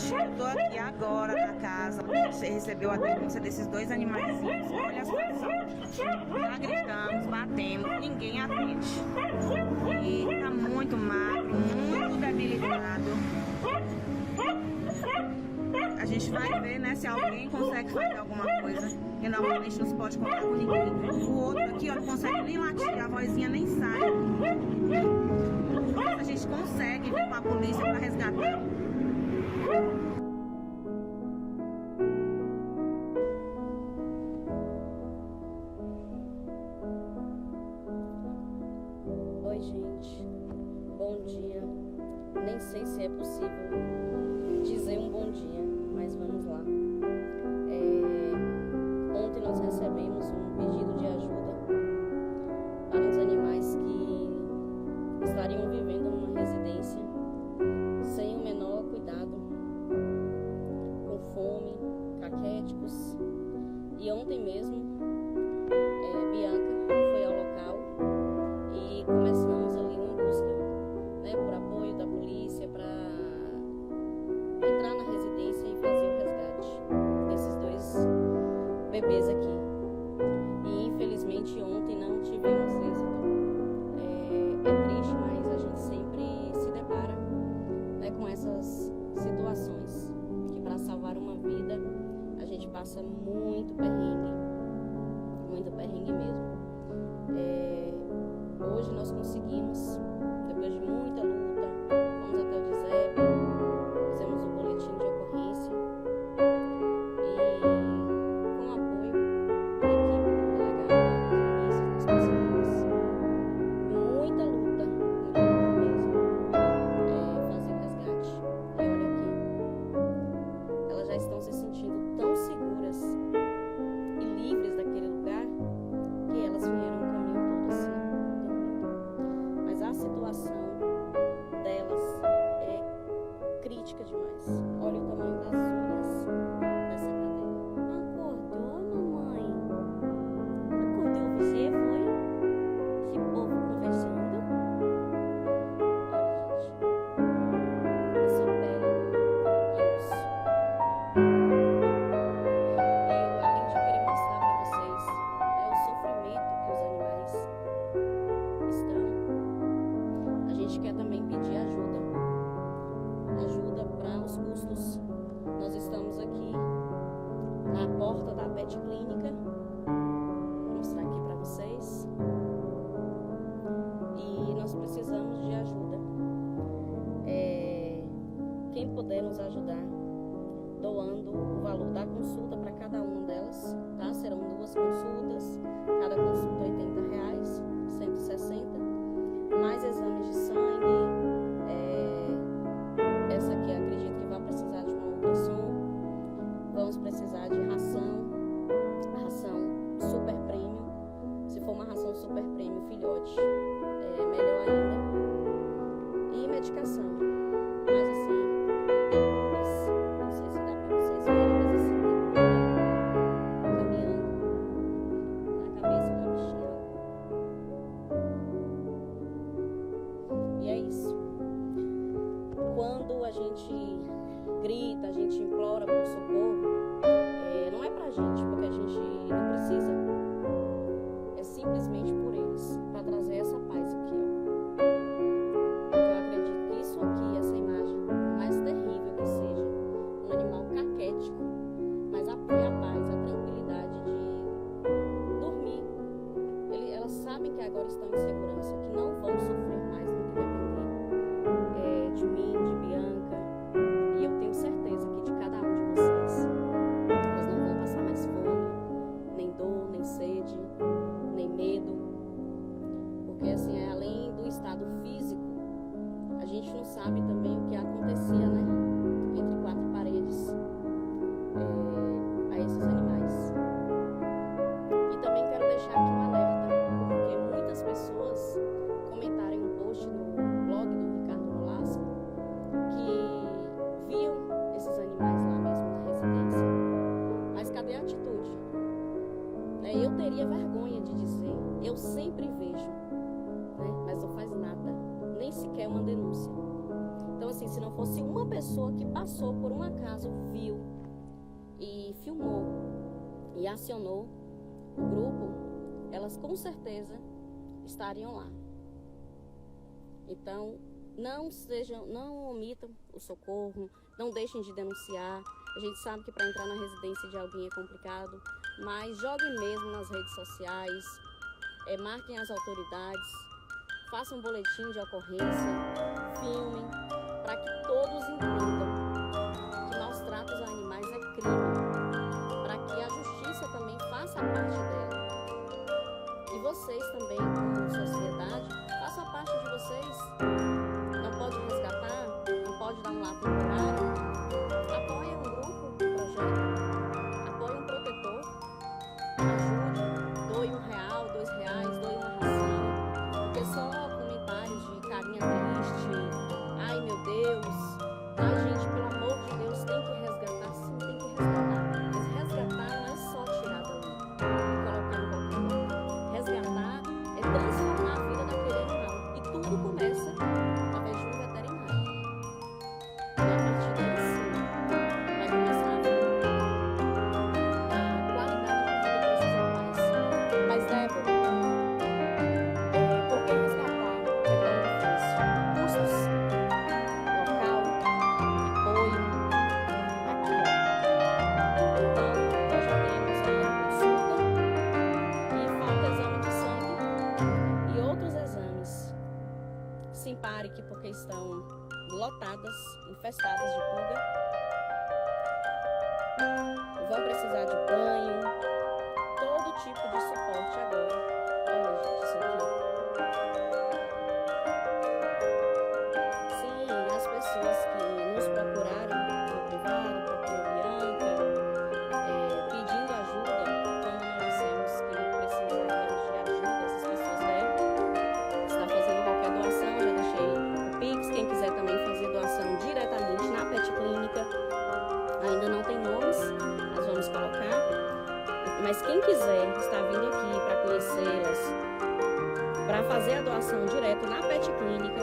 Gente, eu tô aqui agora na casa onde você recebeu a denúncia desses dois animaizinhos. Olha a situação. Já gritamos, batemos, ninguém atende. E tá muito magro, muito debilitado. A gente vai ver, né, se alguém consegue fazer alguma coisa. Porque normalmente não se pode contar com ninguém. O outro aqui, ó, não consegue nem latir, a vozinha nem sai. A gente consegue vir com a polícia para resgatar. Oi, gente. Bom dia. Nem sei se é possível dizer um bom dia, mas vamos lá. Ontem nós recebemos um pedido de ajuda para uns animais que estariam vivendo numa residência sem o menor cuidado, com fome, caquéticos. E ontem mesmo, Bianca foi ao local e começamos ali uma busca, né, por apoio da polícia para entrar na residência e fazer o resgate desses dois bebês aqui. E infelizmente ontem não tivemos êxito. É triste, mas a gente sempre se depara, né, com essas situações que para salvar uma vida a gente passa muito perrengue mesmo. Hoje nós conseguimos, depois de muita luta, fomos até o DISEB, fizemos um boletim de ocorrência e com o apoio da equipe do delegado Vinícius, nós conseguimos, muita luta mesmo, fazer o resgate. E olha aqui, elas já estão se sentindo tão seguras e livres daquele lugar que elas vieram o caminho todo assim, dormindo. Mas a situação delas é crítica demais. Olha o tamanho das unhas dessa cadeira. Acordou, mamãe? Acordou você, foi? Esse povo conversando? Olha, gente. É só pele e osso. E além de querer mostrar para vocês o sofrimento que os animais estão, a gente quer também pedir ajuda para os custos. Nós estamos aqui na porta da Pet Clínica, vou mostrar aqui para vocês, e nós precisamos de ajuda. Quem puder nos ajudar doando o valor da consulta para cada uma delas, tá? Serão 2 consultas, cada consulta R$80, 160, mais exames de sangue. Essa aqui acredito que vai precisar de uma ultrassom. Vamos precisar de ração super premium. Se for uma ração super premium filhote, melhor ainda. E medicação. Mas assim, não sei se dá pra vocês verem, mas assim, tem caminhando na cabeça da bichinha. E é isso. Quando a gente grita, a gente implora por socorro, não é pra gente, porque a gente não precisa. É simplesmente por eles, pra trazer essa paz aqui, ó. Eu acredito que isso aqui, essa imagem, por mais terrível que seja, um animal caquético, mas a paz, a tranquilidade de dormir. Elas sabem que agora estão em segurança, que não vão sofrer mais no que depender de mim, de Bianca, e eu tenho certeza que de cada um de vocês, elas não vão passar mais fome, fosse uma pessoa que passou por um acaso, viu e filmou e acionou o grupo, elas com certeza estariam lá. Então, não omitam o socorro, não deixem de denunciar. A gente sabe que para entrar na residência de alguém é complicado, mas joguem mesmo nas redes sociais, marquem as autoridades, façam um boletim de ocorrência, filmem, para que todos entendam que maus tratos a animais é crime, para que a justiça também faça a parte dela. E vocês também, como sociedade, façam a parte de vocês. Não pode resgatar, não pode dar um lar temporário. Apoie um grupo, um projeto, apoie um protetor, ajude, doe R$1, R$2, doe uma ração, porque só comentários de carinha triste, ai meu Deus, ai gente, pelo amor de Deus, tem que resgatar, sim, tem que resgatar, mas resgatar não é só tirar dali e colocar em qualquer lugar. Resgatar é transformar a vida daquele animal, e tudo começa através de um veterinário. E a partir daí sim, vai começar a qualidade de vida desses animais. Mas Débora, por que resgatar é tão difícil? Custos, local, apoio, aqui ó. Então, nós já temos aí a consulta e falta exame de sangue e outros exames. Simparic, porque estão lotadas, infestadas de pulga. Vão precisar de banho, todo tipo de suporte agora. Olha, gente, isso aqui. Sim, as pessoas que nos procuraram no privado, procuram Bianca, pedindo ajuda, quando nós dissemos que precisaríamos de ajuda, essas pessoas devem estar fazendo qualquer doação. Já deixei o Pix, quem quiser também fazer doação diretamente na Pet Clínica. Ainda não tem nomes, nós vamos colocar. Mas quem quiser estar vindo aqui para conhecê-las, para fazer a doação direto na Pet Clínica,